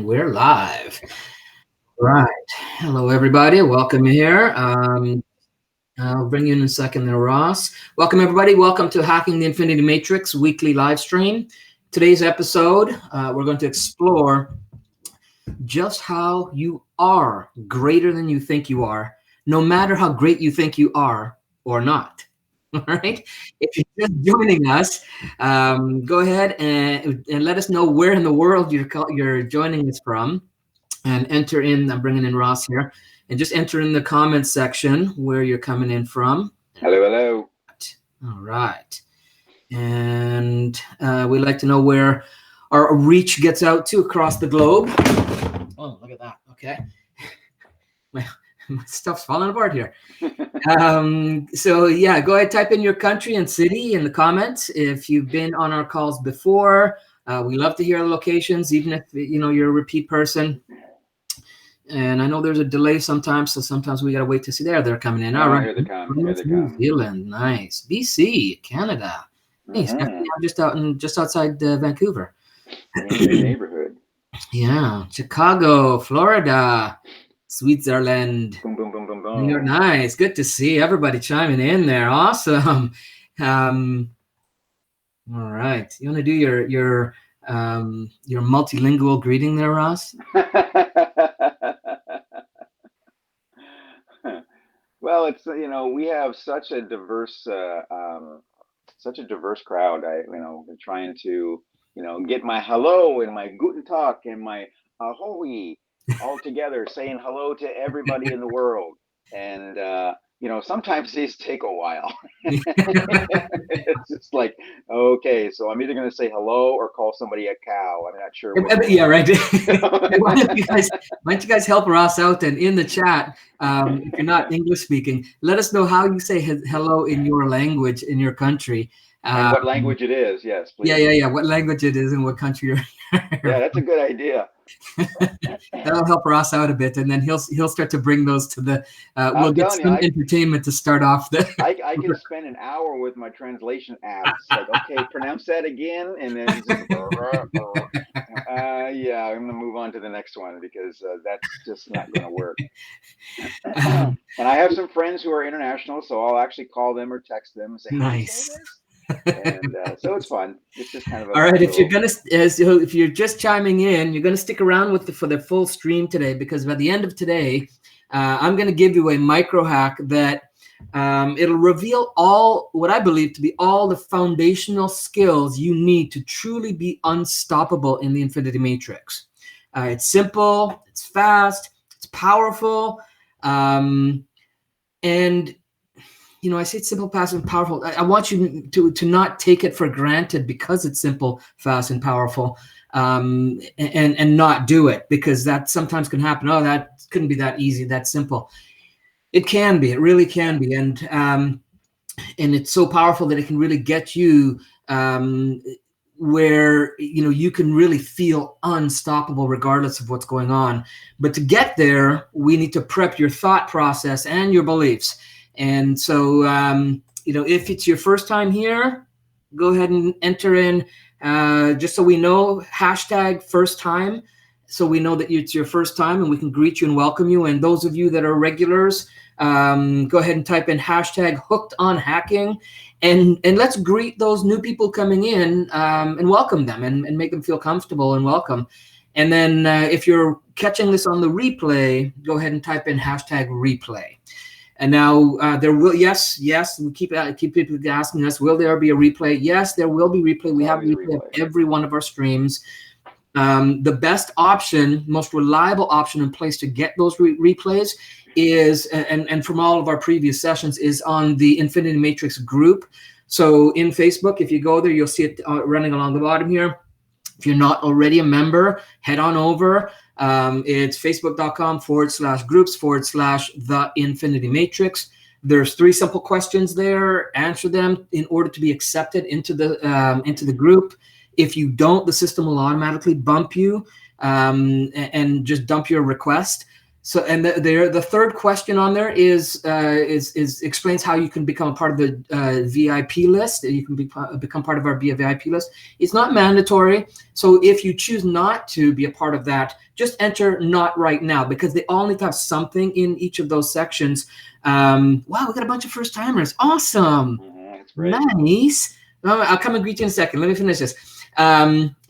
we're live. Right. Hello, everybody. Welcome here. I'll bring you in a second there, Ross. Welcome, everybody. Welcome to Hacking the Infinity Matrix weekly live stream. Today's episode, we're going to explore just how you are greater than you think you are, no matter how great you think you are or not. All right. If you're just joining us, go ahead and let us know where in the world you're joining us from, and enter in. I'm bringing in Ross here, and just enter in the comments section where you're coming in from. Hello, hello. All right. And we'd like to know where our reach gets out to across the globe. Oh, look at that. Okay. My stuff's falling apart here. So yeah, go ahead, type in your country and city in the comments. If you've been on our calls before, we love to hear the locations, even if you're a repeat person. And I know there's a delay sometimes, so sometimes we gotta wait to see. They're coming in. All right. Here they come. New Zealand, nice. BC, Canada. Nice. I'm just outside Vancouver. Neighborhood. Yeah, Chicago, Florida, Switzerland. Boom, boom, boom, boom, boom. You're nice. Good to see everybody chiming in there. Awesome. All right. You want to do your multilingual greeting there, Ross? Well, it's we have such a diverse crowd. We're trying to get my hello and my guten tag and my ahoy all together, saying hello to everybody in the world. And sometimes these take a while. It's just like, okay, so I'm either going to say hello or call somebody a cow. I'm not sure. Yeah, right. Why don't you guys help Ross out, and in the chat, if you're not English speaking, let us know how you say hello in your language, in your country. And what language it is, yes, please. Yeah. What language it is and what country you're in. Yeah, that's a good idea. That'll help Ross out a bit, and then he'll start to bring those to the. We'll get some entertainment to start off. I can spend an hour with my translation apps. Like, okay, pronounce that again, and then yeah, I'm gonna move on to the next one because that's just not gonna work. And I have some friends who are international, so I'll actually call them or text them and say, nice. And so it's fun. It's just kind of all right. If you're just chiming in, you're gonna stick around for the full stream today, because by the end of today, I'm gonna give you a micro hack that it'll reveal all what I believe to be all the foundational skills you need to truly be unstoppable in the Infinity Matrix. It's simple, it's fast, it's powerful, and I say it's simple, fast, and powerful. I want you to not take it for granted because it's simple, fast, and powerful, and not do it, because that sometimes can happen. Oh, that couldn't be that easy, that simple. It can be. It really can be, and it's so powerful that it can really get you where you can really feel unstoppable regardless of what's going on. But to get there, we need to prep your thought process and your beliefs. And so, if it's your first time here, go ahead and enter in, just so we know, hashtag first time, so we know that it's your first time and we can greet you and welcome you. And those of you that are regulars, go ahead and type in hashtag hooked on hacking, and let's greet those new people coming in, and welcome them and make them feel comfortable and welcome. And then if you're catching this on the replay, go ahead and type in hashtag replay. And now there will, yes, we keep people asking us, will there be a replay? Yes, there will be replay. We have replay of every one of our streams. The best option, most reliable option and place to get those replays is, and from all of our previous sessions, is on the Infinity Matrix group. So in Facebook, if you go there, you'll see it running along the bottom here. If you're not already a member, head on over. It's facebook.com/groups/the Infinity Matrix. There's 3 simple questions there. Answer them in order to be accepted into the group. If you don't, the system will automatically bump you and just dump your request. So, and the third question on there is explains how you can become a part of the VIP list. You can become part of our VIP list. It's not mandatory. So if you choose not to be a part of that, just enter not right now, because they all need to have something in each of those sections. Wow, we got a bunch of first timers. Awesome. That's great. Nice. I'll come and greet you in a second. Let me finish this.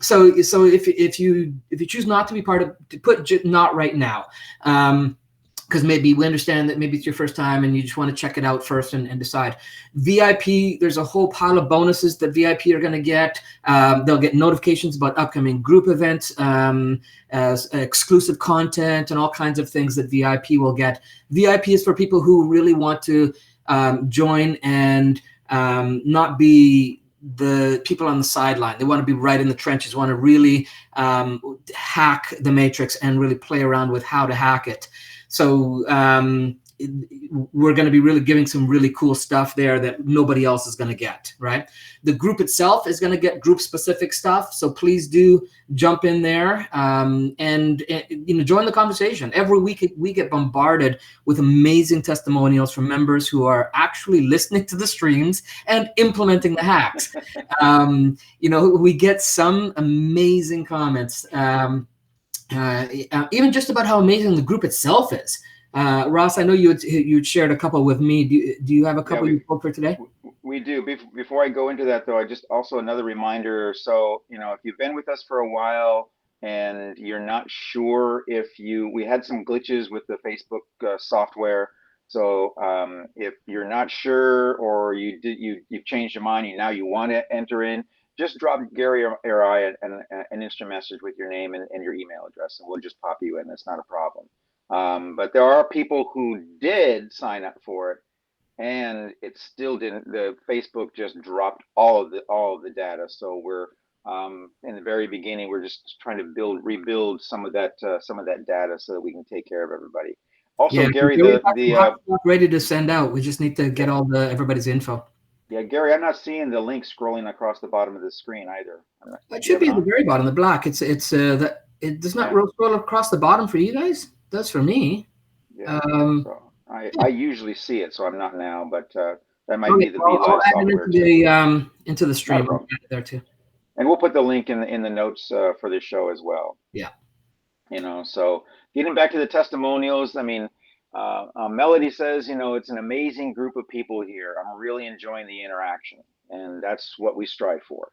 So if you choose not to be part of, to put not right now, because maybe we understand that maybe it's your first time and you just want to check it out first and decide. VIP, there's a whole pile of bonuses that VIP are going to get. They'll get notifications about upcoming group events, as exclusive content, and all kinds of things that VIP will get. VIP is for people who really want to join and not be the people on the sideline. They want to be right in the trenches, want to really hack the matrix and really play around with how to hack it. So we're going to be really giving some really cool stuff there that nobody else is going to get, right? The group itself is going to get group specific stuff. So please do jump in there and join the conversation. Every week we get bombarded with amazing testimonials from members who are actually listening to the streams and implementing the hacks. We get some amazing comments, even just about how amazing the group itself is. Ross, I know you'd shared a couple with me. Do you have a couple you spoke for today? We do. Before I go into that, though, I just also another reminder. So, if you've been with us for a while and you're not sure we had some glitches with the Facebook software. So if you're not sure, or you've changed your mind and now you want to enter in, just drop Gary or I an instant message with your name and your email address, and we'll just pop you in. That's not a problem. But there are people who did sign up for it, and it still didn't. The Facebook just dropped all of the data. So we're in the very beginning, we're just trying to rebuild some of that data so that we can take care of everybody. Also, yeah, Gary, ready to send out. We just need to get all everybody's info. Yeah, Gary, I'm not seeing the link scrolling across the bottom of the screen either. It should be at the very bottom, the black. It does not scroll across the bottom for you guys. It does for me. Yeah. So I usually see it, so I'm not now, but that might be the VLive software into the stream there too. And we'll put the link in the notes for this show as well. Yeah. So getting back to the testimonials, I mean, Melody says, it's an amazing group of people here. I'm really enjoying the interaction, and that's what we strive for.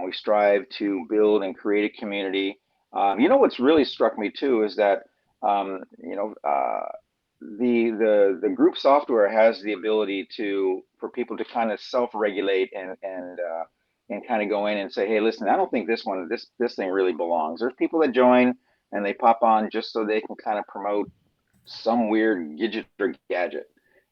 We strive to build and create a community. What's really struck me too is that the group software has the ability for people to kind of self-regulate and kind of go in and say, hey, listen, I don't think this thing really belongs. There's people that join and they pop on just so they can kind of promote some weird gadget or gadget,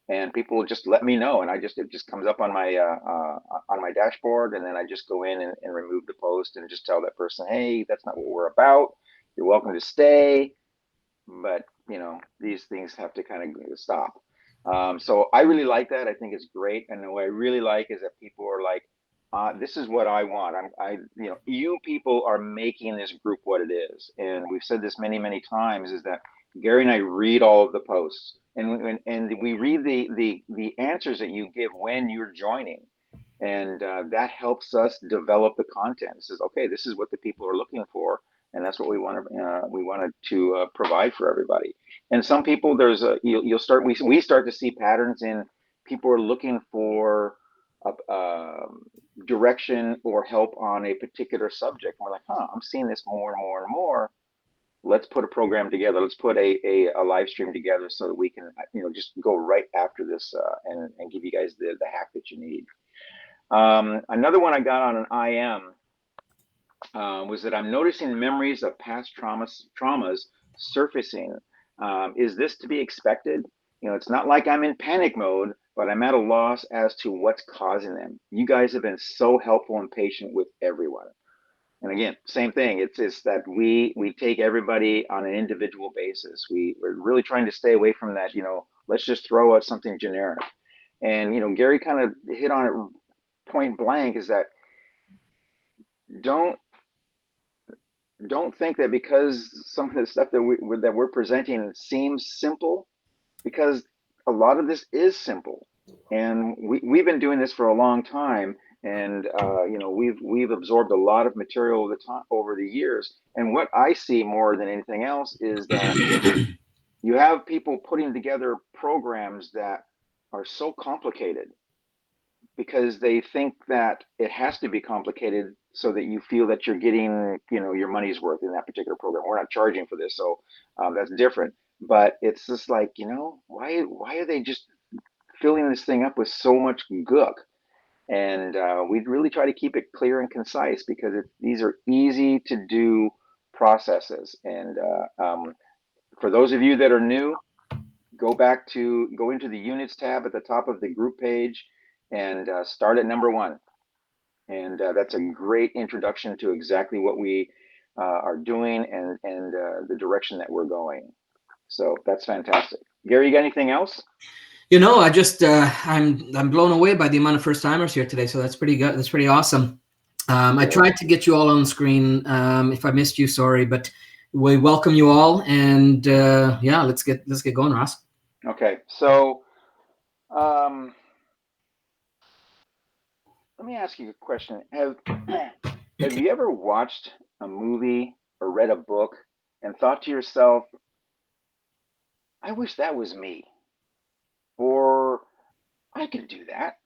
and people just let me know, and it just comes up on my dashboard, and then I just go in and remove the post and just tell that person, hey, that's not what we're about. You're welcome to stay, but these things have to kind of stop. So I really like that. I think it's great, and what I really like is that people are like, this is what I want. You people are making this group what it is, and we've said this many, many times. Is that Gary and I read all of the posts, and we read the answers that you give when you're joining, and that helps us develop the content. It says, okay, this is what the people are looking for, and that's what we wanted to provide for everybody. And some people, we start to see patterns in people are looking for direction or help on a particular subject. And we're like, I'm seeing this more and more and more. Let's put a program together. Let's put a live stream together so that we can, just go right after this and give you guys the hack that you need. Another one I got on an IM was that I'm noticing memories of past traumas surfacing. Is this to be expected? It's not like I'm in panic mode, but I'm at a loss as to what's causing them. You guys have been so helpful and patient with everyone. And again, same thing. It's that we take everybody on an individual basis. We're really trying to stay away from that. Let's just throw out something generic. And Gary kind of hit on it point blank. Is that don't don't think that because some of the stuff that we're presenting seems simple, because a lot of this is simple, and we've been doing this for a long time, and we've absorbed a lot of material over the years. And what I see more than anything else is that you have people putting together programs that are so complicated because they think that it has to be complicated so that you feel that you're getting, your money's worth in that particular program. We're not charging for this, so that's different. But it's just like, why are they just filling this thing up with so much gook? And we really try to keep it clear and concise, because these are easy to do processes. And for those of you that are new, go into the units tab at the top of the group page, and start at number 1. And that's a great introduction to exactly what we are doing, and the direction that we're going. So that's fantastic. Gary, you got anything else? I just I'm blown away by the amount of first timers here today. So that's pretty good. That's pretty awesome. I tried to get you all on the screen. If I missed you, sorry, but we welcome you all, and yeah, let's get going, Ross. Okay, so let me ask you a question. Have you ever watched a movie or read a book and thought to yourself, I wish that was me, or I could do that?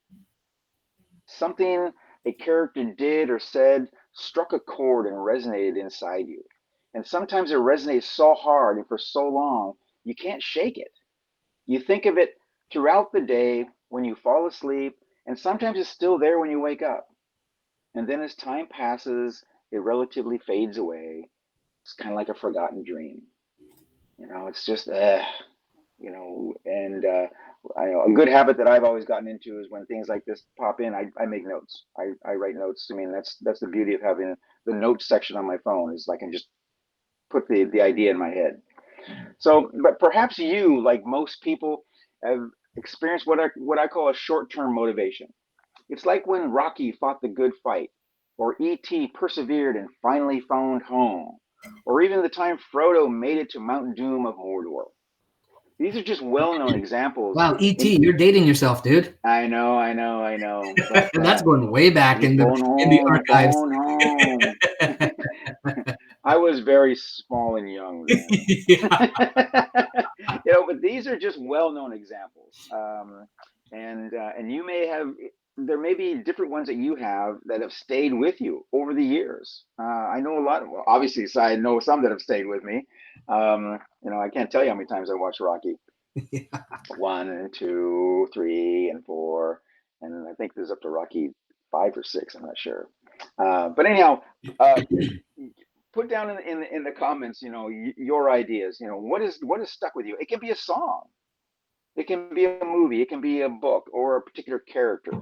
Something a character did or said struck a chord and resonated inside you. And sometimes it resonates so hard and for so long, you can't shake it. You think of it throughout the day when you fall asleep, and sometimes it's still there when you wake up. And then as time passes, it relatively fades away. It's kind of like a forgotten dream. It's just, and I know a good habit that I've always gotten into is when things like this pop in, I make notes. I write notes. I mean, that's the beauty of having the notes section on my phone, is I can just put the idea in my head. So, but perhaps you, like most people, have experienced what I call a short-term motivation. It's like when Rocky fought the good fight, or E.T. persevered and finally found home, or even the time Frodo made it to Mount Doom of Mordor. These are just well-known examples. Wow, E.T., you're dating yourself, dude. I know. But That's going way back in the archives. Home. I was very small and young then. Yeah. But these are just well-known examples. And you may have, there may be different ones that you have that have stayed with you over the years. I know a lot. Well, obviously, so I know some that have stayed with me. I can't tell you how many times I watched Rocky. Yeah. 1 and 2, 3 and 4, and I think there's up to Rocky 5 or 6. I'm not sure. But anyhow, put down in the comments, your ideas. What is stuck with you? It can be a song, it can be a movie, it can be a book, or a particular character.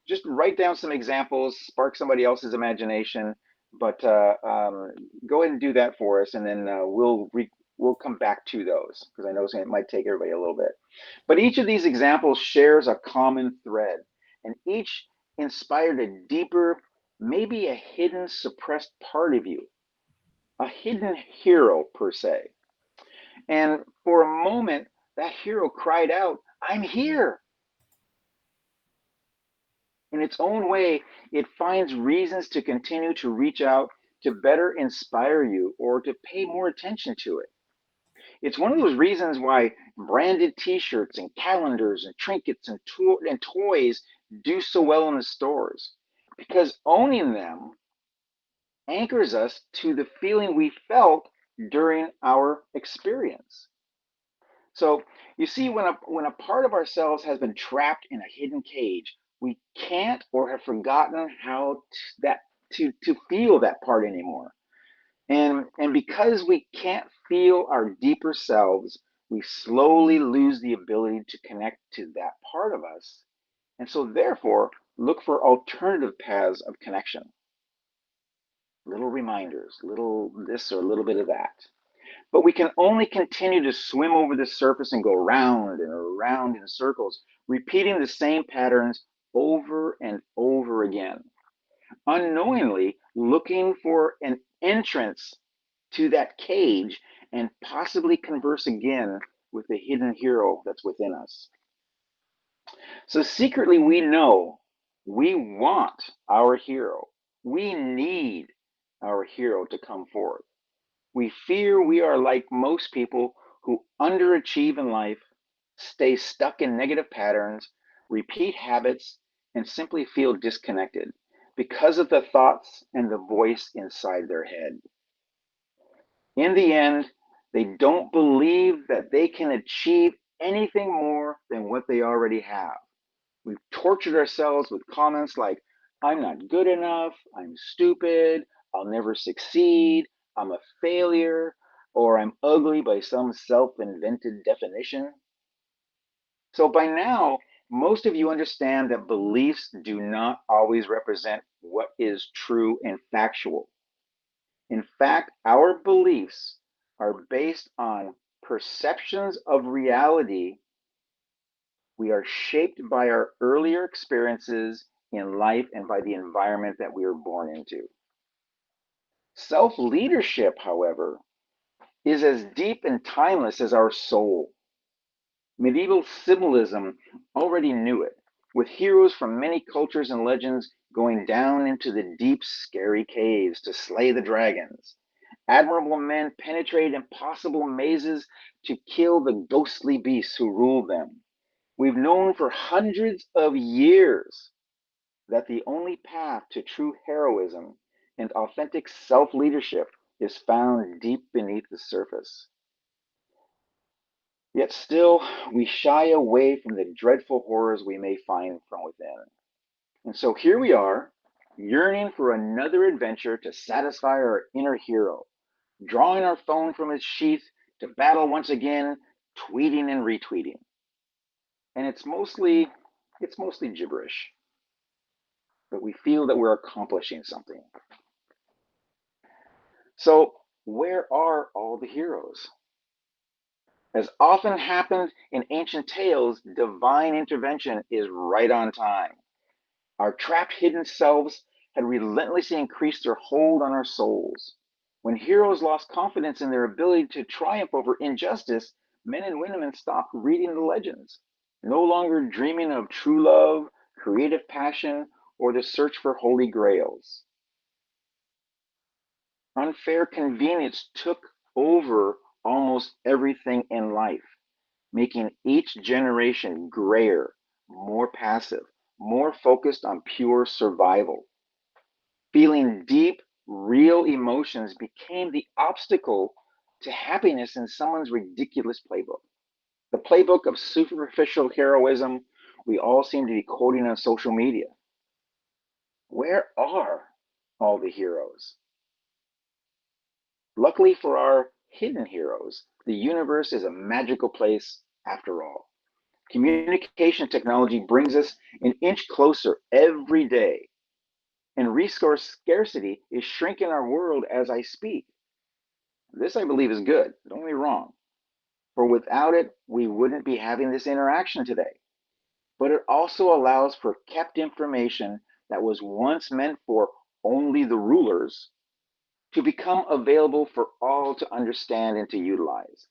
Just write down some examples, spark somebody else's imagination. But go ahead and do that for us, and then we'll come back to those, because I know it might take everybody a little bit. But each of these examples shares a common thread, and each inspired a deeper, maybe a hidden, suppressed part of you, a hidden hero, per se. And for a moment, that hero cried out, I'm here. In its own way, it finds reasons to continue to reach out, to better inspire you, or to pay more attention to it. It's one of those reasons why branded t-shirts and calendars and trinkets and toys do so well in the stores, because owning them anchors us to the feeling we felt during our experience. So you see, when a part of ourselves has been trapped in a hidden cage, we can't, or have forgotten how to feel that part anymore. And because we can't feel our deeper selves, we slowly lose the ability to connect to that part of us. And so therefore, look for alternative paths of connection. Little reminders, little this or a little bit of that. But we can only continue to swim over the surface and go round and around in circles, repeating the same patterns over and over again. Unknowingly, looking for an entrance to that cage and possibly converse again with the hidden hero that's within us. So secretly, we know we want our hero. We need our hero to come forth. We fear we are like most people who underachieve in life, stay stuck in negative patterns, repeat habits, and simply feel disconnected because of the thoughts and the voice inside their head. In the end, they don't believe that they can achieve anything more than what they already have. We've tortured ourselves with comments like, I'm not good enough, I'm stupid, I'll never succeed, I'm a failure, or I'm ugly by some self invented definition. So by now, most of you understand that beliefs do not always represent what is true and factual. In fact, our beliefs are based on perceptions of reality. We are shaped by our earlier experiences in life and by the environment that we were born into. Self leadership, however, is as deep and timeless as our soul. Medieval symbolism already knew it, with heroes from many cultures and legends going down into the deep, scary caves to slay the dragons. Admirable men penetrated impossible mazes to kill the ghostly beasts who ruled them. We've known for hundreds of years that the only path to true heroism and authentic self leadership is found deep beneath the surface. Yet still, we shy away from the dreadful horrors we may find from within. And so here we are, yearning for another adventure to satisfy our inner hero, drawing our phone from its sheath to battle once again, tweeting and retweeting. And it's mostly gibberish, but we feel that we're accomplishing something. So, where are all the heroes? As often happened in ancient tales, divine intervention is right on time. Our trapped hidden selves had relentlessly increased their hold on our souls. When heroes lost confidence in their ability to triumph over injustice, men and women stopped reading the legends, no longer dreaming of true love, creative passion, or the search for holy grails. Unfair convenience took over almost everything in life, making each generation grayer, more passive, more focused on pure survival. Feeling deep, real emotions became the obstacle to happiness in someone's ridiculous playbook. The playbook of superficial heroism we all seem to be quoting on social media. Where are all the heroes? Luckily for our hidden heroes, the universe is a magical place after all. Communication technology brings us an inch closer every day, and resource scarcity is shrinking our world as I speak. This, I believe, is good. Don't get me wrong. For without it, we wouldn't be having this interaction today. But it also allows for kept information that was once meant for only the rulers to become available for all to understand and to utilize.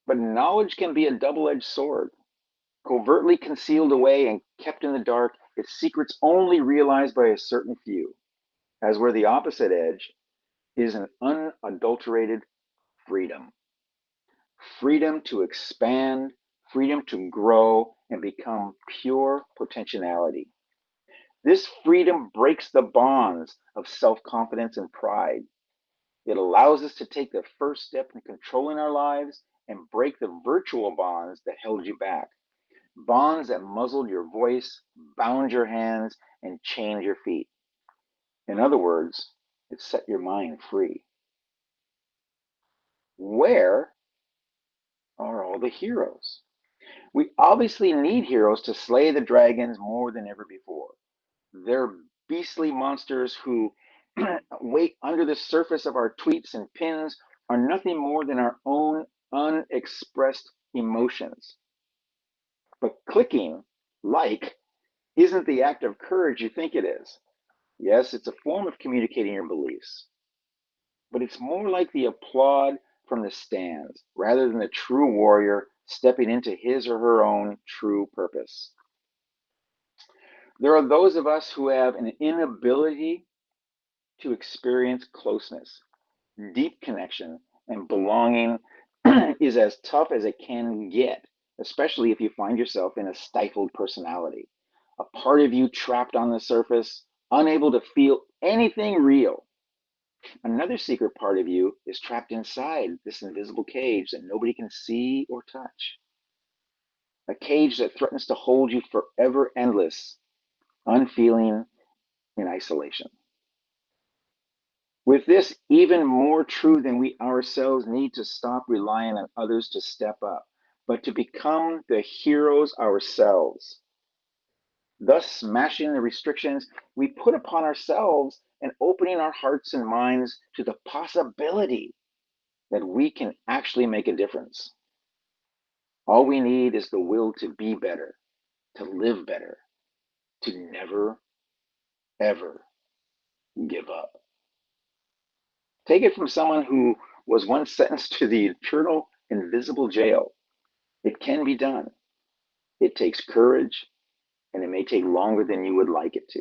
But knowledge can be a double edged sword. Covertly concealed away and kept in the dark, its secrets only realized by a certain few, as where the opposite edge is an unadulterated freedom. Freedom to expand, freedom to grow and become pure potentiality. This freedom breaks the bonds of self confidence and pride. It allows us to take the first step in controlling our lives and break the virtual bonds that held you back. Bonds that muzzled your voice, bound your hands, and chained your feet. In other words, it set your mind free. Where are all the heroes? We obviously need heroes to slay the dragons more than ever before. They're beastly monsters who wait under the surface of our tweets and pins are nothing more than our own unexpressed emotions. But clicking like isn't the act of courage you think it is. Yes, it's a form of communicating your beliefs, but it's more like the applaud from the stands rather than the true warrior stepping into his or her own true purpose. There are those of us who have an inability to experience closeness, deep connection, and belonging is as tough as it can get, especially if you find yourself in a stifled personality, a part of you trapped on the surface, unable to feel anything real. Another secret part of you is trapped inside this invisible cage that nobody can see or touch. A cage that threatens to hold you forever endless, unfeeling, in isolation. With this even more true than we ourselves need to stop relying on others to step up, but to become the heroes ourselves, thus smashing the restrictions we put upon ourselves and opening our hearts and minds to the possibility that we can actually make a difference. All we need is the will to be better, to live better, to never, ever give up. Take it from someone who was once sentenced to the eternal invisible jail. It can be done. It takes courage, and it may take longer than you would like it to.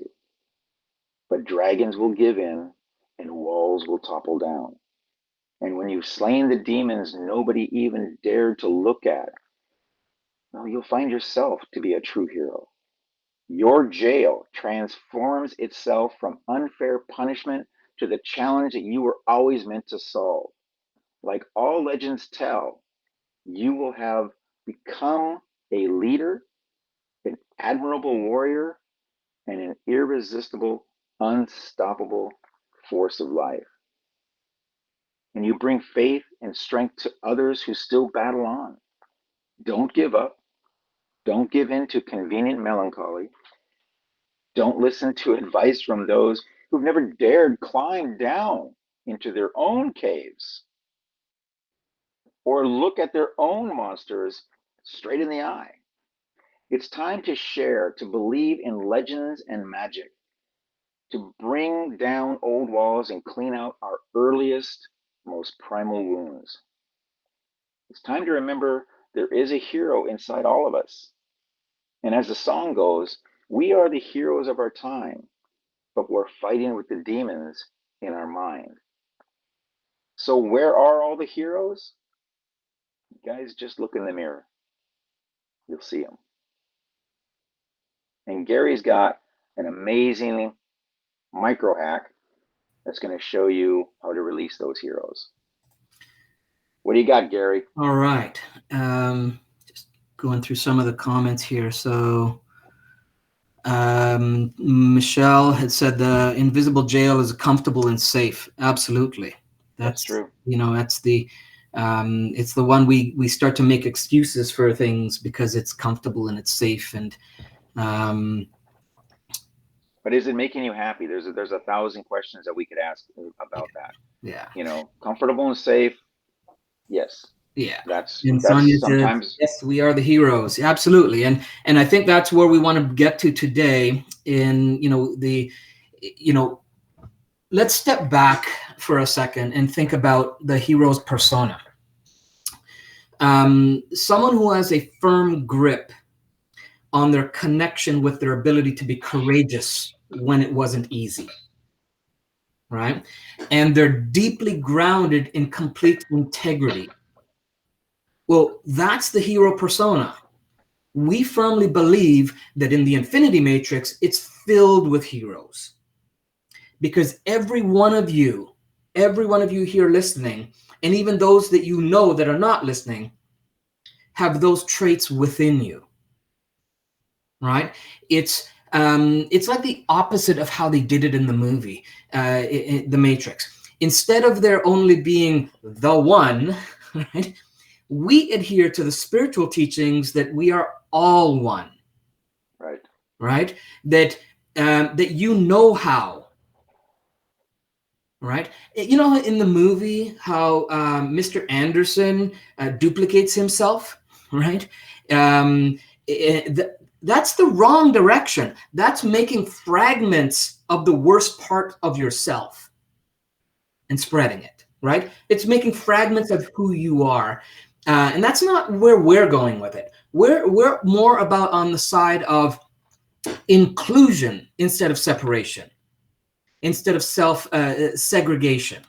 But dragons will give in, and walls will topple down. And when you've slain the demons nobody even dared to look at, well, you'll find yourself to be a true hero. Your jail transforms itself from unfair punishment to the challenge that you were always meant to solve. Like all legends tell, you will have become a leader, an admirable warrior, and an irresistible, unstoppable force of life. And you bring faith and strength to others who still battle on. Don't give up. Don't give in to convenient melancholy. Don't listen to advice from those who've never dared climb down into their own caves or look at their own monsters straight in the eye. It's time to share, to believe in legends and magic, to bring down old walls and clean out our earliest, most primal wounds. It's time to remember there is a hero inside all of us. And as the song goes, we are the heroes of our time, but we're fighting with the demons in our mind. So, where are all the heroes? Guys, just look in the mirror. You'll see them. And Gary's got an amazing micro hack that's going to show you how to release those heroes. What do you got, Gary? All right. Just going through some of the comments here. So Michelle had said the invisible jail is comfortable and safe. Absolutely. That's true. That's the it's the one we start to make excuses for things because it's comfortable and it's safe. And but is it making you happy? There's a 1,000 questions that we could ask about that. Yeah. Comfortable and safe. Yes. Yeah. That's sometimes says, yes, we are the heroes. Absolutely. And I think that's where we want to get to today in, let's step back for a second and think about the hero's persona. Someone who has a firm grip on their connection with their ability to be courageous when it wasn't easy. Right? And they're deeply grounded in complete integrity. Well, that's the hero persona. We firmly believe that in the Infinity Matrix, it's filled with heroes. Because every one of you here listening, and even those that you know that are not listening, have those traits within you. Right? It's like the opposite of how they did it in the movie, The Matrix. Instead of there only being the one, right? We adhere to the spiritual teachings that we are all one. Right? That you know how. Right? In the movie, how Mr. Anderson duplicates himself, right? That's the wrong direction. That's making fragments of the worst part of yourself and spreading it, right? It's making fragments of who you are. And that's not where we're going with it. We're more about on the side of inclusion instead of separation, instead of segregation,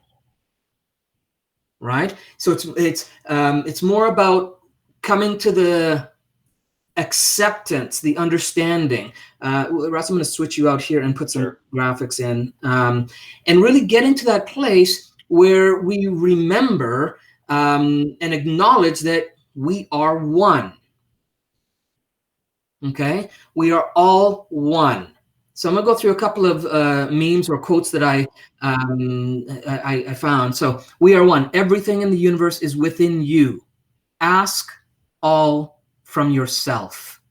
right? So it's more about coming to the acceptance, the understanding. Russ, I'm going to switch you out here and put some graphics in, and really get into that place where we remember and acknowledge that we are one. Okay, we are all one. So I'm gonna go through a couple of memes or quotes that I found. So we are one. Everything in the universe is within you. Ask all from yourself.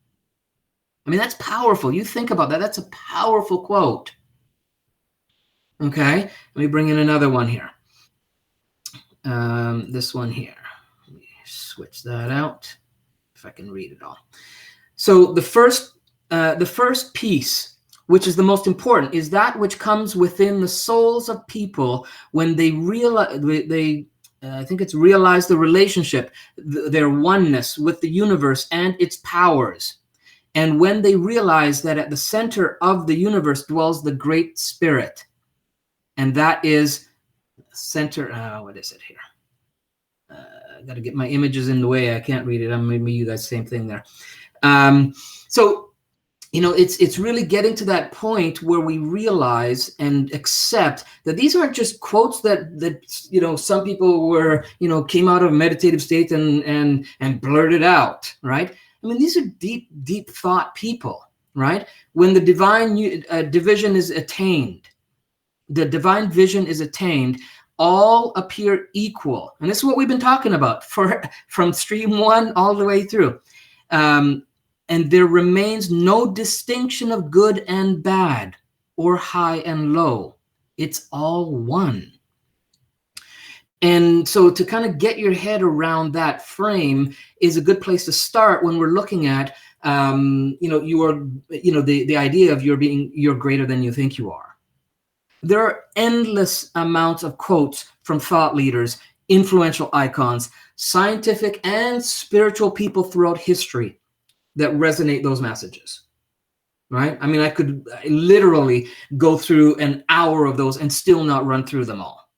I mean, that's powerful. You think about that. That's a powerful quote. Okay, let me bring in another one here. This one here. Let me switch that out if I can read it all. So the first piece, which is the most important, is that which comes within the souls of people when they realize I think it's realize the relationship, their oneness with the universe and its powers. And when they realize that at the center of the universe dwells the Great Spirit, and that is center. What is it here? I got to get my images in the way. I can't read it. I'm maybe you guys same thing there. So, you know, it's really getting to that point where we realize and accept that these aren't just quotes that you know, some people were, you know, came out of a meditative state and blurted out, right? I mean, these are deep thought people, right? When the divine division is attained, the divine vision is attained, all appear equal. And this is what we've been talking about from stream 1 all the way through. And there remains no distinction of good and bad or high and low. It's all one. And so to kind of get your head around that frame is a good place to start when we're looking at, you know, the idea of you're greater than you think you are. There are endless amounts of quotes from thought leaders, influential icons, scientific and spiritual people throughout history that resonate those messages, right? I mean, I could literally go through an hour of those and still not run through them all.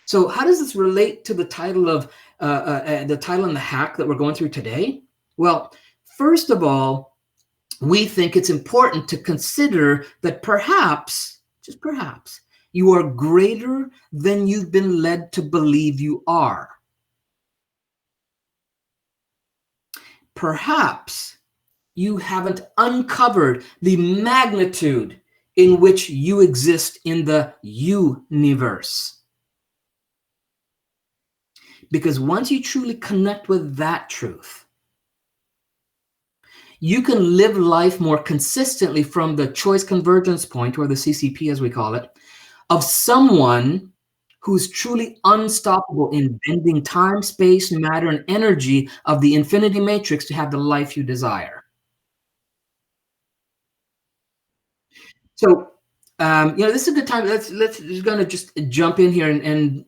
So how does this relate to the title of the title and the hack that we're going through today? Well, first of all, we think it's important to consider that perhaps, just perhaps, you are greater than you've been led to believe you are. Perhaps you haven't uncovered the magnitude in which you exist in the universe. Because once you truly connect with that truth, you can live life more consistently from the choice convergence point, or the CCP as we call it, of someone who's truly unstoppable in bending time, space, matter, and energy of the infinity matrix to have the life you desire. So, you know, this is a good time. Let's gonna just jump in here, and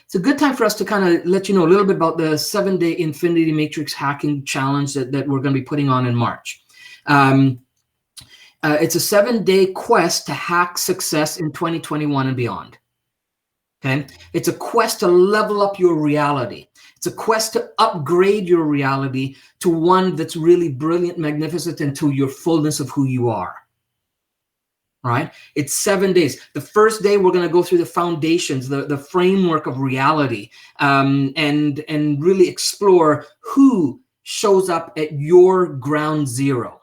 it's a good time for us to kind of let you know a little bit about the 7-day Infinity Matrix hacking challenge that we're going to be putting on in March. It's a 7-day quest to hack success in 2021 and beyond. Okay, it's a quest to level up your reality. It's a quest to upgrade your reality to one that's really brilliant, magnificent, and to your fullness of who you are. Right? It's 7 days. The first day, we're going to go through the foundations, the framework of reality, and really explore who shows up at your ground zero.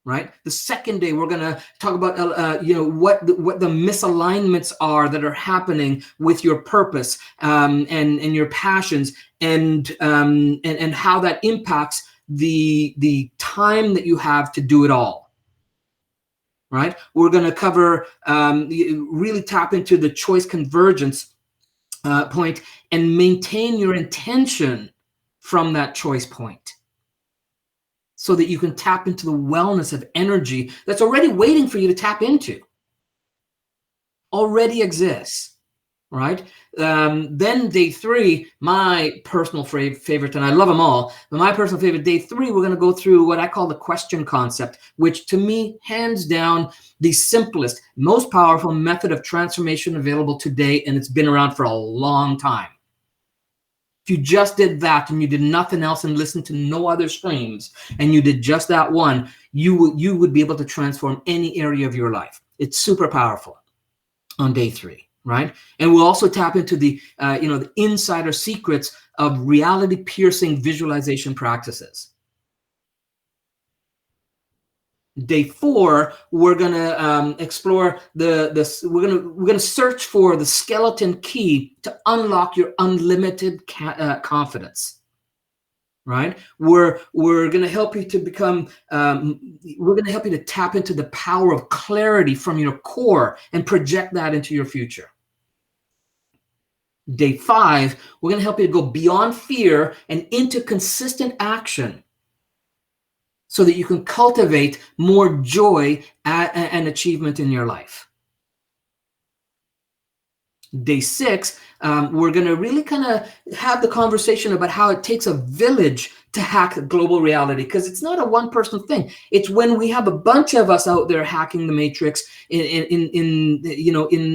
Right? The second day, we're going to talk about you know, what the misalignments are that are happening with your purpose and your passions, and how that impacts the time that you have to do it all. Right? We're going to cover really tap into the choice convergence point and maintain your intention from that choice point. so that you can tap into the wellness of energy that's already waiting for you to tap into. Already exists, right? Then day 3, my personal favorite, and I love them all, but my personal favorite, day 3, we're going to go through what I call the question concept, which to me, hands down, the simplest, most powerful method of transformation available today, and it's been around for a long time. If you just did that and you did nothing else and listened to no other streams, and you did just that one, you would be able to transform any area of your life. It's super powerful on day 3, right? And we'll also tap into the the insider secrets of reality piercing visualization practices. Day 4, we're gonna explore we're gonna search for the skeleton key to unlock your unlimited confidence. Right? We're gonna help you to become. We're gonna help you to tap into the power of clarity from your core and project that into your future. Day 5, we're gonna help you to go beyond fear and into consistent action, so that you can cultivate more joy and achievement in your life. Day 6, we're going to really kind of have the conversation about how it takes a village to hack global reality, because it's not a one-person thing. It's when we have a bunch of us out there hacking the matrix in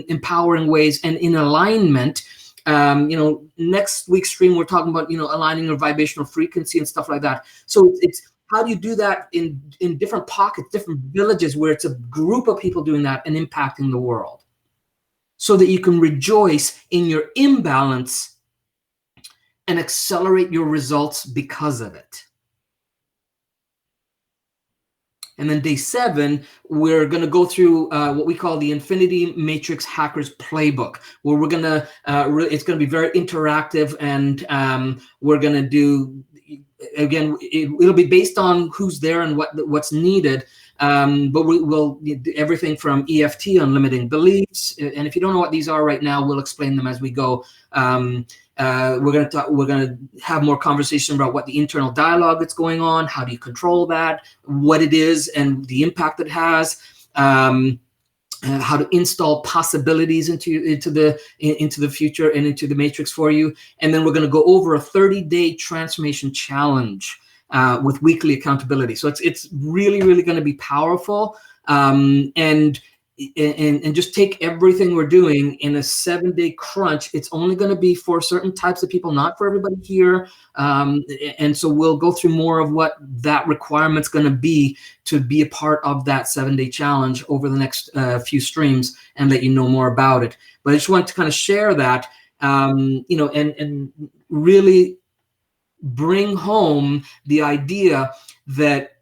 empowering ways and in alignment. Next week's stream, we're talking about aligning your vibrational frequency and stuff like that. So it's how do you do that in different pockets, different villages, where it's a group of people doing that and impacting the world, so that you can rejoice in your imbalance and accelerate your results because of it. And then day 7, we're going to go through what we call the Infinity Matrix Hackers Playbook, where we're going to, it's going to be very interactive, and we're going to do, again, it'll be based on who's there and what's needed. But we'll do everything from EFT on limiting beliefs, and if you don't know what these are right now, we'll explain them as we go. We're gonna have more conversation about what the internal dialogue that's going on, how do you control that, what it is, and the impact it has. How to install possibilities into the future and into the matrix for you. And then we're going to go over a 30-day transformation challenge with weekly accountability. So it's really, really going to be powerful. And just take everything we're doing in a 7-day crunch. It's only going to be for certain types of people, not for everybody here. And so we'll go through more of what that requirement's going to be to be a part of that 7-day challenge over the next few streams, and let you know more about it. But I just want to kind of share that, and really bring home the idea that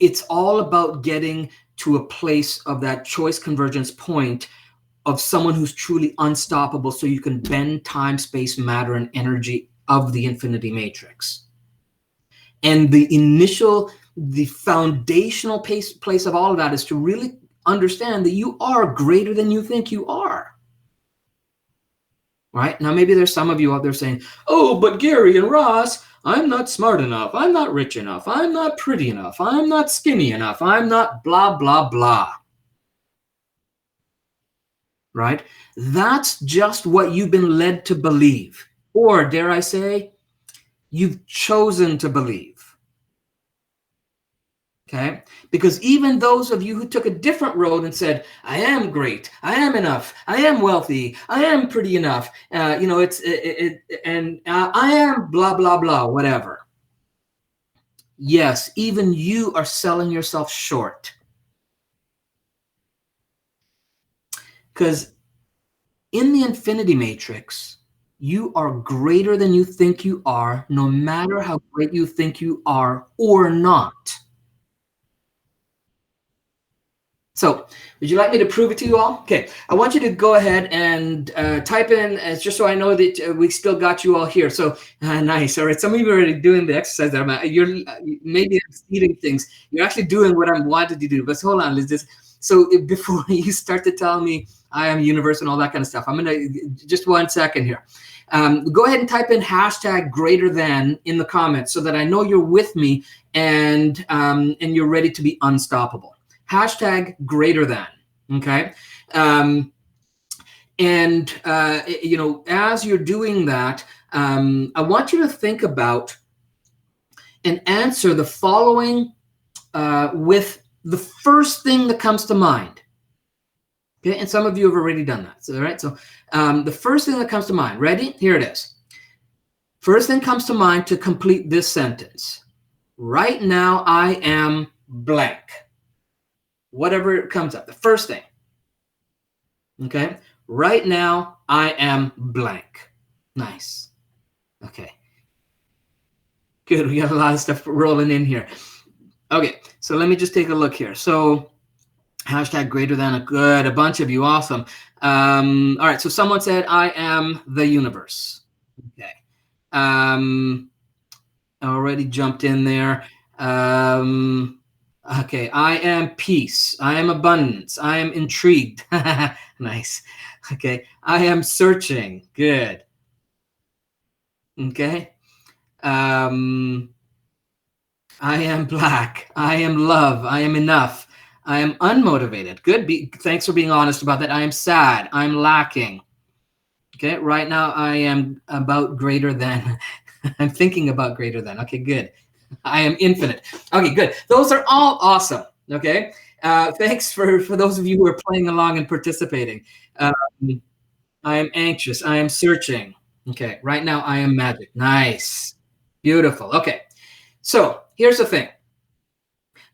it's all about getting to a place of that choice convergence point of someone who's truly unstoppable, so you can bend time, space, matter, and energy of the infinity matrix. And the foundational place of all of that is to really understand that you are greater than you think you are. Right? Now, maybe there's some of you out there saying, oh, but Gary and Ross, I'm not smart enough, I'm not rich enough, I'm not pretty enough, I'm not skinny enough, I'm not blah, blah, blah. Right? That's just what you've been led to believe. Or, dare I say, you've chosen to believe. Okay? Because even those of you who took a different road and said, I am great, I am enough, I am wealthy, I am pretty enough, I am blah, blah, blah, whatever. Yes, even you are selling yourself short. Because in the infinity matrix, you are greater than you think you are, no matter how great you think you are or not. So, would you like me to prove it to you all? Okay, I want you to go ahead and type in, just so I know that we still got you all here. So, nice. All right, some of you are already doing the exercise there. You're maybe eating things. You're actually doing what I wanted you to do. But hold on, let's just. So before you start to tell me I am universe, and all that kind of stuff. I'm gonna just 1 second here. Go ahead and type in hashtag greater than in the comments so that I know you're with me and you're ready to be unstoppable. Hashtag greater than. Okay. You know, as you're doing that, I want you to think about and answer the following with the first thing that comes to mind. Okay, and some of you have already done that. So, all right. So, the first thing that comes to mind. Ready? Here it is. First thing comes to mind to complete this sentence. Right now, I am blank. Whatever comes up. The first thing. Okay. Right now, I am blank. Nice. Okay. Good. We got a lot of stuff rolling in here. Okay. So let me just take a look here. So hashtag greater than a good. A bunch of you. Awesome. All right. So someone said, I am the universe. Okay. Already jumped in there. Okay. I am peace. I am abundance. I am intrigued. Nice. Okay. I am searching. Good. Okay. I am black. I am love. I am enough. I am unmotivated. Good. Thanks for being honest about that. I am sad. I'm lacking. Okay. Right now, I am about greater than. I'm thinking about greater than. Okay. Good. I am infinite. Okay. Good. Those are all awesome. Okay. Thanks for those of you who are playing along and participating. I am anxious. I am searching. Okay. Right now, I am magic. Nice. Beautiful. Okay. So here's the thing.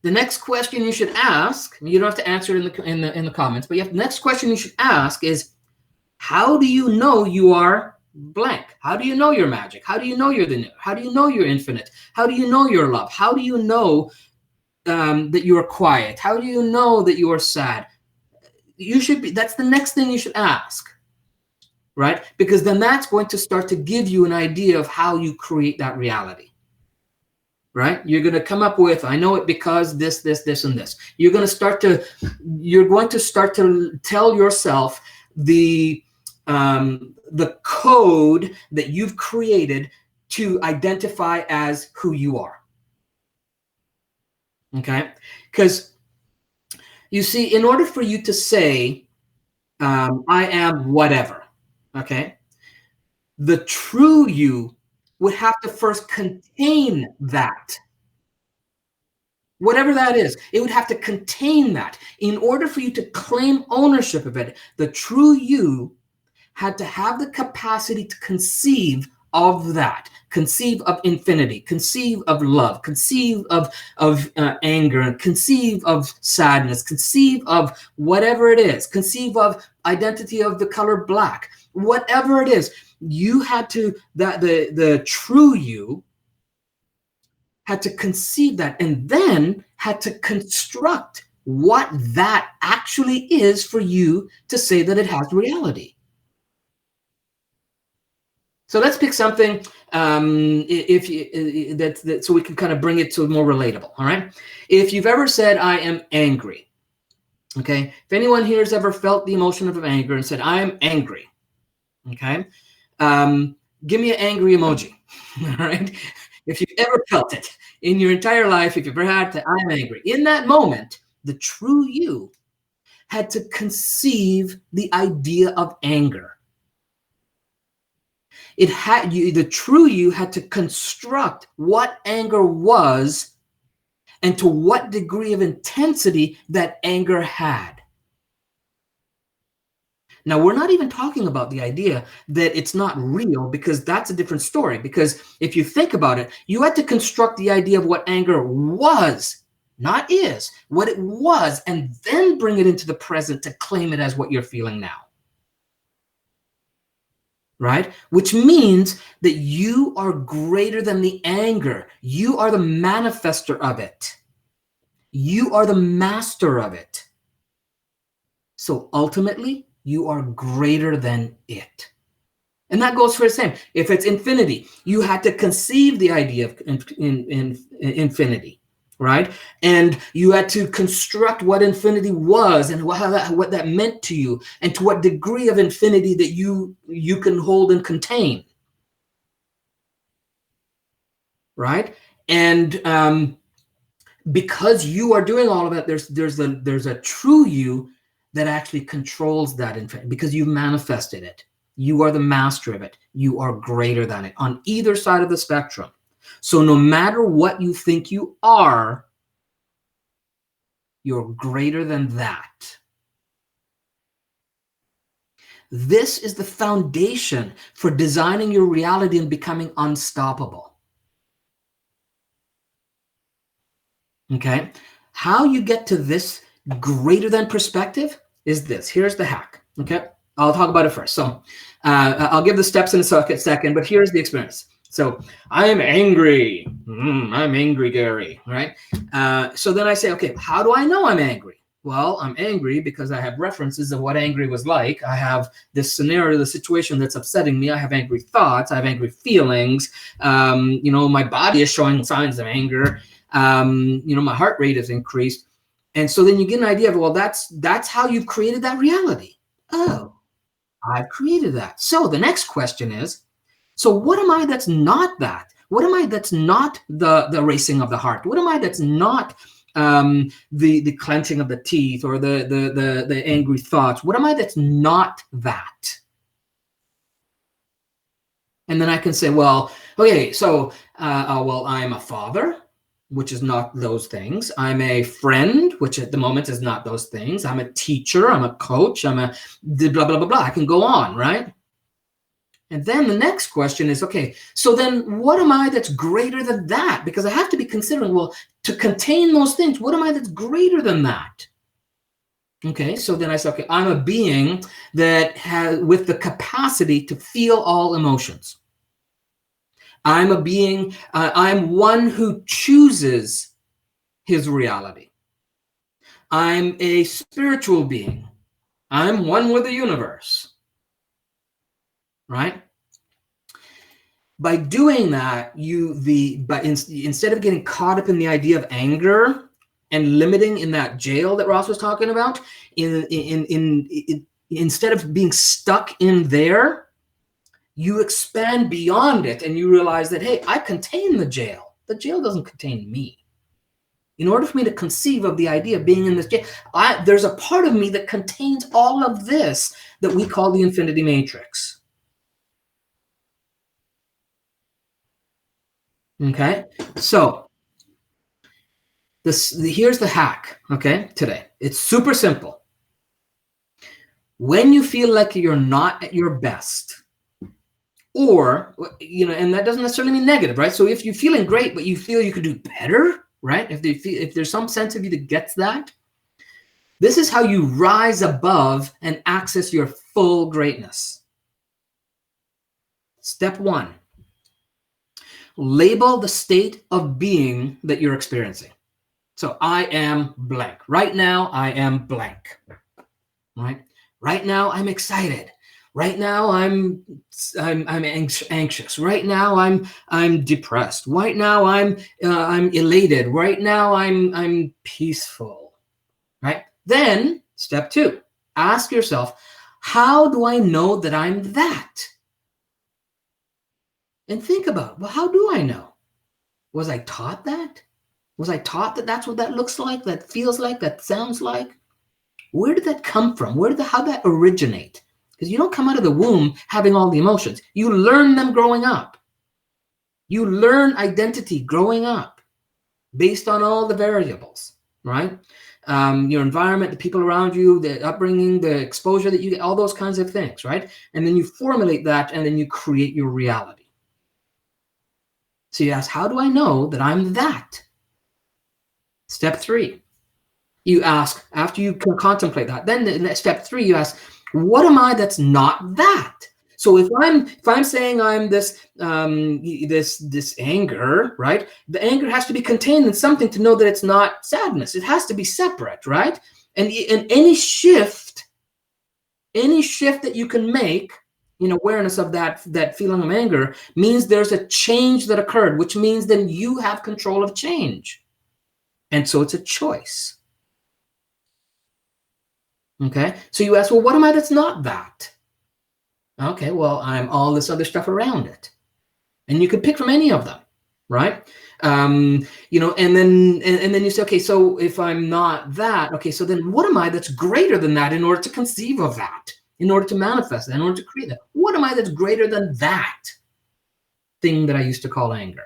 The next question you should ask, you don't have to answer it in the comments, but the next question you should ask is, how do you know you are blank? How do you know you're magic? How do you know you're the new? How do you know you're infinite? How do you know you're love? How do you know that you are quiet? How do you know that you are sad? You should be. That's the next thing you should ask, right? Because then that's going to start to give you an idea of how you create that reality. Right? You're going to come up with, I know it because this, and this. You're going to start to tell yourself the code that you've created to identify as who you are. Okay? Because you see, in order for you to say, I am whatever, okay, the true you would have to first contain that. Whatever that is, it would have to contain that. In order for you to claim ownership of it, the true you had to have the capacity to conceive of that, conceive of infinity, conceive of love, conceive of anger, conceive of sadness, conceive of whatever it is, conceive of identity of the color black, whatever it is. You had to, the true you had to conceive that and then had to construct what that actually is for you to say that it has reality. So let's pick something so we can kind of bring it to more relatable. All right. If you've ever said, I am angry. Okay. If anyone here has ever felt the emotion of anger and said, I am angry. Okay. Give me an angry emoji. All right. If you've ever felt it in your entire life, if you've ever had to, I'm angry. In that moment, the true you had to conceive the idea of anger. The true you had to construct what anger was and to what degree of intensity that anger had. Now, we're not even talking about the idea that it's not real, because that's a different story. Because if you think about it, you had to construct the idea of what anger was, not is, what it was, and then bring it into the present to claim it as what you're feeling now. Right? Which means that you are greater than the anger. You are the manifester of it. You are the master of it. So ultimately, you are greater than it. And that goes for the same. If it's infinity, you had to conceive the idea of infinity. right? And you had to construct what infinity was and what that meant to you, and to what degree of infinity that you can hold and contain, right? And because you are doing all of that, there's a true you that actually controls that infinity, because you've manifested it. You are the master of it. You are greater than it on either side of the spectrum. So no matter what you think you are, you're greater than that. This is the foundation for designing your reality and becoming unstoppable. Okay? How you get to this greater than perspective is this. Here's the hack. Okay? I'll talk about it first. So I'll give the steps in a second, but here's the experience. So I am angry. I'm angry, Gary, right? So then I say, okay, how do I know I'm angry? Well, I'm angry because I have references of what angry was like. I have this scenario, the situation that's upsetting me. I have angry thoughts. I have angry feelings. My body is showing signs of anger. My heart rate is increased. And so then you get an idea of, well, that's how you've created that reality. Oh, I've created that. So the next question is, so what am I that's not that? What am I that's not the racing of the heart? What am I that's not the clenching of the teeth or the angry thoughts? What am I that's not that? And then I can say, well, okay, so I'm a father, which is not those things. I'm a friend, which at the moment is not those things. I'm a teacher. I'm a coach. I'm a blah, blah, blah, blah. I can go on, right? And then the next question is, okay, so then what am I that's greater than that? Because I have to be considering, well, to contain those things, what am I that's greater than that? Okay, so then I say, okay, I'm a being that has with the capacity to feel all emotions. I'm a being, I'm one who chooses his reality. I'm a spiritual being. I'm one with the universe. Right? By doing that, instead of getting caught up in the idea of anger and limiting in that jail that Ross was talking about, instead of being stuck in there, you expand beyond it and you realize that, hey, I contain the jail. The jail doesn't contain me. In order for me to conceive of the idea of being in this jail, there's a part of me that contains all of this that we call the infinity matrix. Okay, so here's the hack, okay, today. It's super simple. When you feel like you're not at your best, or, and that doesn't necessarily mean negative, right? So if you're feeling great, but you feel you could do better, right? If there's some sense of you that gets that, this is how you rise above and access your full greatness. Step 1. Label the state of being that you're experiencing. So I am blank. Right now, I am blank. Right? Right now, I'm excited. Right now, I'm anxious. Right now, I'm depressed. Right now, I'm elated. Right now, I'm peaceful. Right? Then, step 2, ask yourself, how do I know that I'm that? And think about, well, how do I know? Was I taught that? Was I taught that that's what that looks like, that feels like, that sounds like? Where did that come from? How did that originate? Because you don't come out of the womb having all the emotions. You learn them growing up. You learn identity growing up based on all the variables, right? Your environment, the people around you, the upbringing, the exposure that you get, all those kinds of things, right? And then you formulate that and then you create your reality. So you ask, how do I know that I'm that? Step 3, you ask, after you can contemplate that, then step 3, you ask, what am I that's not that? So if I'm saying I'm this anger, right? The anger has to be contained in something to know that it's not sadness. It has to be separate, right? And any shift that you can make in awareness of that feeling of anger means there's a change that occurred, which means then you have control of change. And so it's a choice. Okay, so you ask, well, what am I that's not that? Okay, well, I'm all this other stuff around it. And you could pick from any of them, right? You know, and then you say, okay, so if I'm not that, okay, so then what am I that's greater than that in order to conceive of that, in order to manifest that, in order to create that? What am I that's greater than that thing that I used to call anger?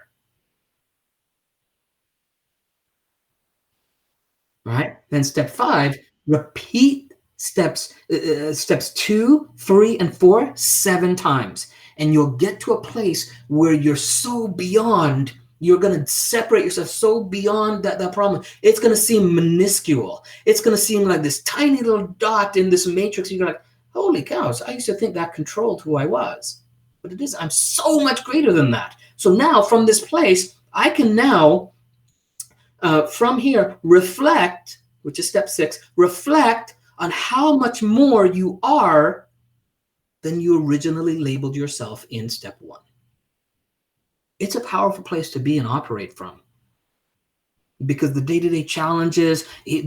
Right? Then step 5, repeat steps 2, 3, and 4 7 times. And you'll get to a place where you're so beyond, you're going to separate yourself so beyond that problem. It's going to seem minuscule. It's going to seem like this tiny little dot in this matrix. You're like, holy cows, I used to think that controlled who I was. But it is, I'm so much greater than that. So now from this place, I can now, from here, reflect, which is step 6, reflect on how much more you are than you originally labeled yourself in step 1. It's a powerful place to be and operate from, because the day-to-day challenges,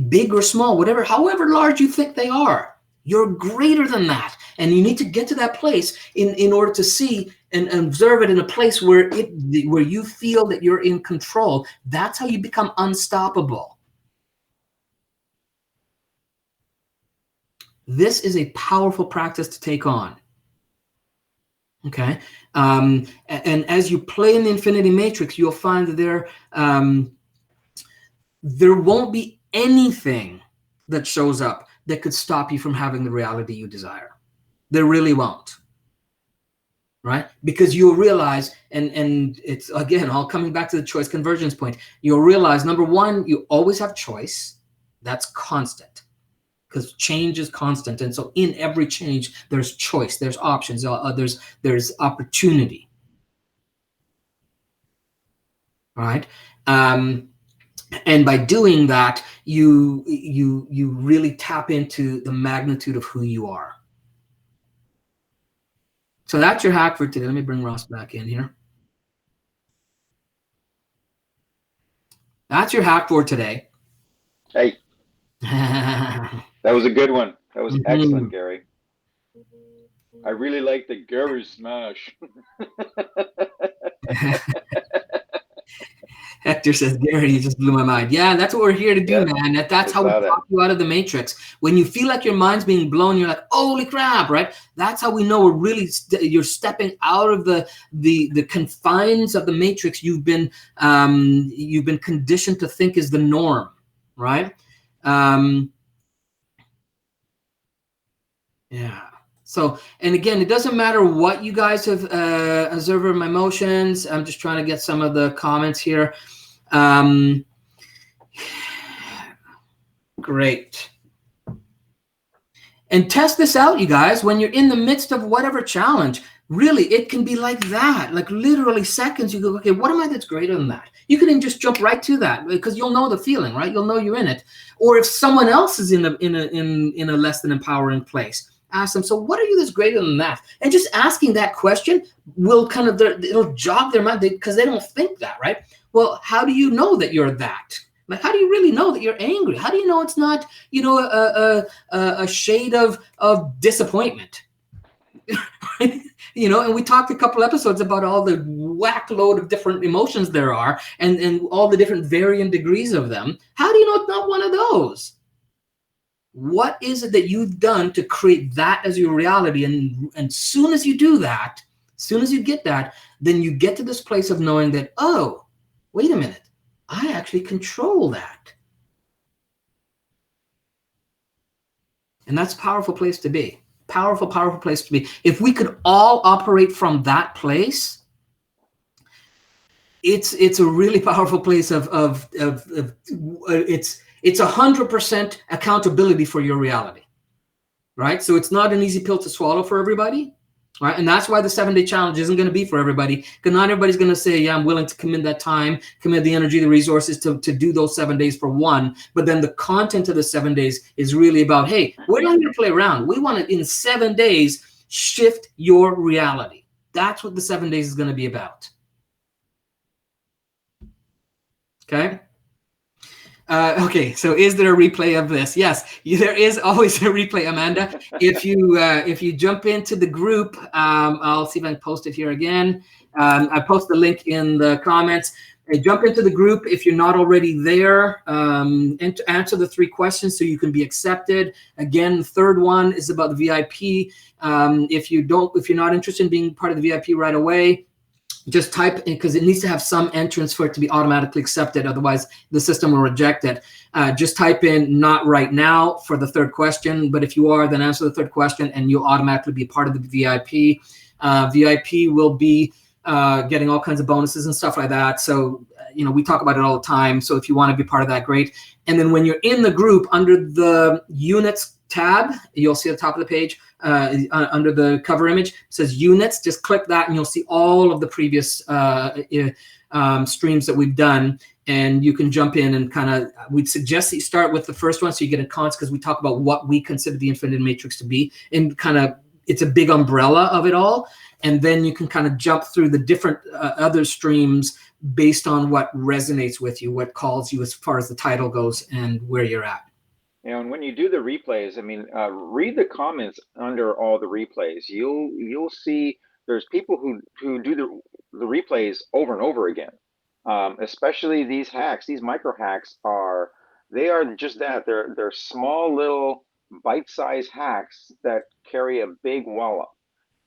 big or small, whatever, however large you think they are, you're greater than that. And you need to get to that place in order to see and observe it in a place where you feel that you're in control. That's how you become unstoppable. This is a powerful practice to take on. Okay, and as you play in the infinity matrix, you'll find that there won't be anything that shows up that could stop you from having the reality you desire. There really won't, right? Because you'll realize, and it's again all coming back to the choice convergence point. You'll realize, number 1, you always have choice. That's constant, because change is constant. And so in every change, there's choice, there's options, there's opportunity. All right. And by doing that, you really tap into the magnitude of who you are. So that's your hack for today. Let me bring Ross back in here. That's your hack for today. Hey. That was a good one. That was excellent, Gary. I really like the Gary smash. Hector says, Gary, you just blew my mind. Yeah, that's what we're here to do, man. That's how we talk you out of the matrix. When you feel like your mind's being blown, you're like, holy crap, right? That's how we know we're really, you're stepping out of the confines of the matrix you've been conditioned to think is the norm, right? Yeah. So, and again, it doesn't matter what you guys have observed of my emotions. I'm just trying to get some of the comments here. Great. And test this out, you guys, when you're in the midst of whatever challenge. Really, it can be like that, like literally seconds. You go, okay, what am I that's greater than that? You can just jump right to that, because you'll know the feeling, right? You'll know you're in it. Or if someone else is in a less than empowering place, ask them, so what are you that's greater than that? And just asking that question will kind of, it'll jog their mind, because they don't think that, right? Well, how do you know that you're that? Like, how do you really know that you're angry? How do you know it's not, you know, a shade of disappointment? You know, and we talked a couple episodes about all the whack load of different emotions there are, and all the different varying degrees of them. How do you know it's not one of those? What is it that you've done to create that as your reality? And soon as you do that, soon as you get that, then you get to this place of knowing that, oh, wait a minute, I actually control that. And that's a powerful place to be. Powerful, powerful place to be. If we could all operate from that place, it's a really powerful place of it's 100% accountability for your reality, right? So it's not an easy pill to swallow for everybody, right? And that's why the 7-day challenge isn't going to be for everybody, because not everybody's going to say, yeah, I'm willing to commit that time, commit the energy, the resources to do those 7 days for one. But then the content of the 7 days is really about, hey, we're not going to play around. We want to, in 7 days, shift your reality. That's what the 7 days is going to be about. Okay. Okay, so is there a replay of this? Yes, there is always a replay, Amanda. If you jump into the group, I'll see if I can post it here again. I post the link in the comments. Jump into the group if you're not already there, and to answer the 3 questions so you can be accepted. Again, the third one is about the VIP. If you're not interested in being part of the VIP right away, just type in, because it needs to have some entrance for it to be automatically accepted. Otherwise, the system will reject it. Just type in "not right now" for the 3rd question. But if you are, then answer the 3rd question, and you'll automatically be part of the VIP. VIP will be getting all kinds of bonuses and stuff like that. So, we talk about it all the time. So if you want to be part of that, great. And then when you're in the group, under the units tab, you'll see at the top of the page, under the cover image, it says units. Just click that and you'll see all of the previous streams that we've done. And you can jump in and we'd suggest that you start with the first one so you get a context, because we talk about what we consider the infinite matrix to be. And it's a big umbrella of it all. And then you can kind of jump through the different other streams based on what resonates with you, what calls you as far as the title goes and where you're at. And when you do the replays, read the comments under all the replays. You'll see there's people who do the replays over and over again. Especially these hacks, these micro hacks are just that. They're small little bite-sized hacks that carry a big wallop.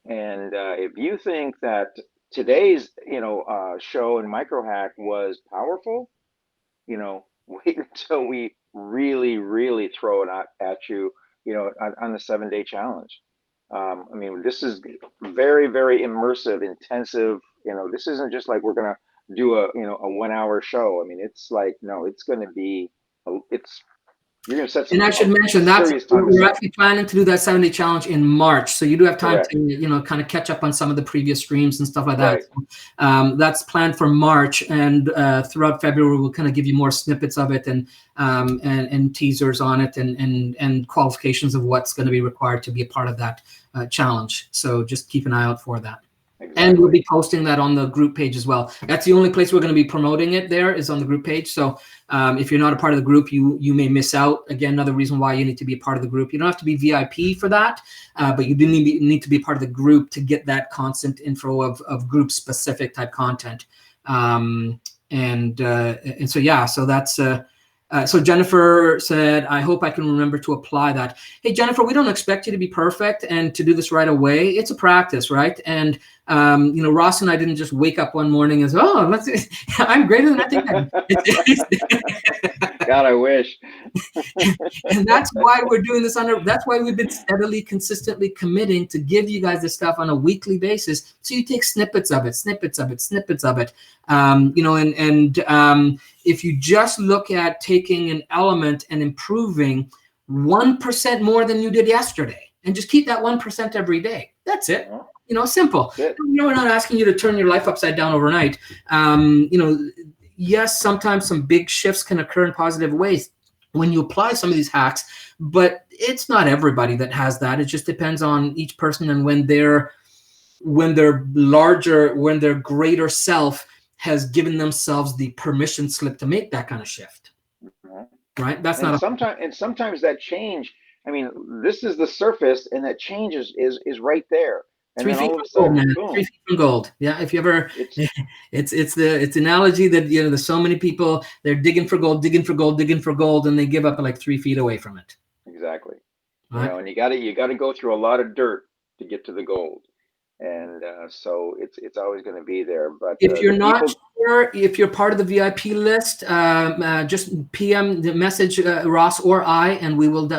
And if you think that today's show and micro hack was powerful, wait until we really throw it at you, on the 7-day challenge. This is very, very immersive, intensive. This isn't just like we're gonna do a 1-hour show. It's like, no, it's gonna be you're gonna set some. And I should mention we're actually planning to do that 7-day challenge in March, so you do have time to kind of catch up on some of the previous streams and stuff like that. Right. So, that's planned for March, and throughout February we'll kind of give you more snippets of it and teasers on it and qualifications of what's going to be required to be a part of that challenge. So just keep an eye out for that. Exactly. And we'll be posting that on the group page as well. That's the only place we're going to be promoting it. There is on the group page. So if you're not a part of the group, you may miss out. Again, another reason why you need to be a part of the group. You don't have to be VIP for that, but you do need to be part of the group to get that constant info of group specific type content. And so yeah, so that's. So Jennifer said, I hope I can remember to apply that. Hey, Jennifer, we don't expect you to be perfect and to do this right away. It's a practice, right? And, Ross and I didn't just wake up one morning and say, I'm greater than I think I am. God, I wish. And that's why we're doing this that's why we've been steadily, consistently committing to give you guys this stuff on a weekly basis. So you take snippets of it. If you just look at taking an element and improving 1% more than you did yesterday, and just keep that 1% every day. That's it. Simple. We're not asking you to turn your life upside down overnight. Yes, sometimes some big shifts can occur in positive ways when you apply some of these hacks, but it's not everybody that has that. It just depends on each person and when their greater self has given themselves the permission slip to make that kind of shift. Right? That's sometimes that change, this is the surface, and that change is right there. And 3 feet from gold, 3 feet from gold. Yeah, if you ever, it's the analogy that there's so many people, they're digging for gold, and they give up like 3 feet away from it. Exactly. Right? And you got to go through a lot of dirt to get to the gold. And so it's always going to be there. But if you're not sure, if you're part of the VIP list, just PM the message Ross or I, and we will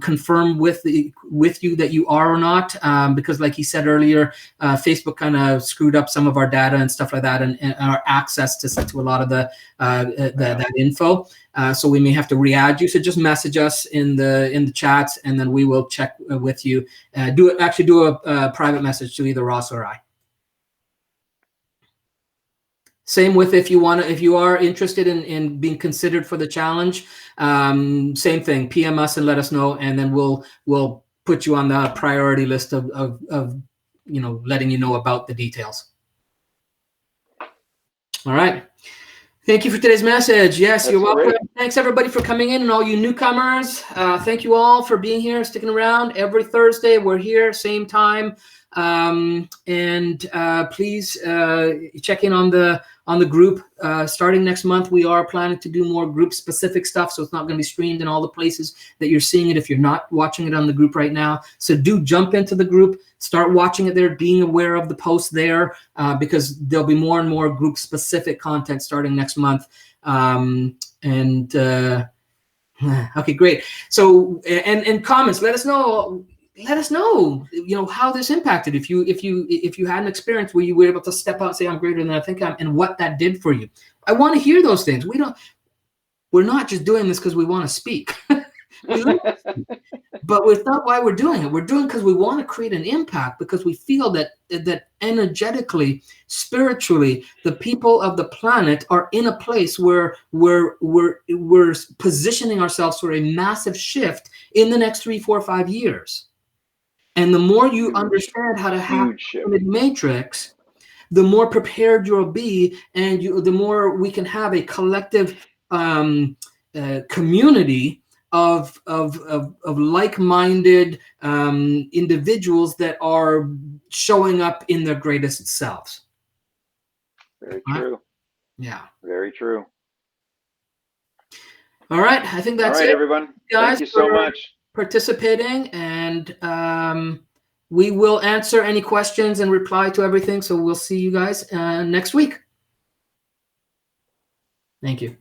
confirm with you that you are or not. Because, like he said earlier, Facebook kind of screwed up some of our data and stuff like that, and our access to a lot of that info. So we may have to re-add you. So just message us in the chats, and then we will check with you. Do a private message to either Ross or I. Same with if you are interested in being considered for the challenge. Same thing. PM us and let us know, and then we'll put you on the priority list of letting you know about the details. All right. Thank you for today's message. Yes, That's you're welcome. great. Thanks everybody for coming in, and all you newcomers. Thank you all for being here, sticking around. Every Thursday we're here, same time. Please check in on the group. Starting next month, we are planning to do more group specific stuff, so it's not going to be streamed in all the places that you're seeing it if you're not watching it on the group right now. So do jump into the group, start watching it there, being aware of the posts there, because there'll be more and more group specific content starting next month. Okay, great. So and comments, let us know. Let us know, how this impacted. If you had an experience where you were able to step out and say, I'm greater than I think I'm, and what that did for you. I want to hear those things. We're not just doing this because we want to speak. But it's not why we're doing it. We're doing it because we want to create an impact, because we feel that energetically, spiritually, the people of the planet are in a place where we're positioning ourselves for a massive shift in the next 3, 4, 5 years. And the more you understand how to hack the matrix, the more prepared you'll be, and the more we can have a collective community of like-minded individuals that are showing up in their greatest selves. Very true. Yeah. Very true. All right. I think that's it. All right, everyone. Guys, thank you so much. Participating, and we will answer any questions and reply to everything. So we'll see you guys next week. Thank you.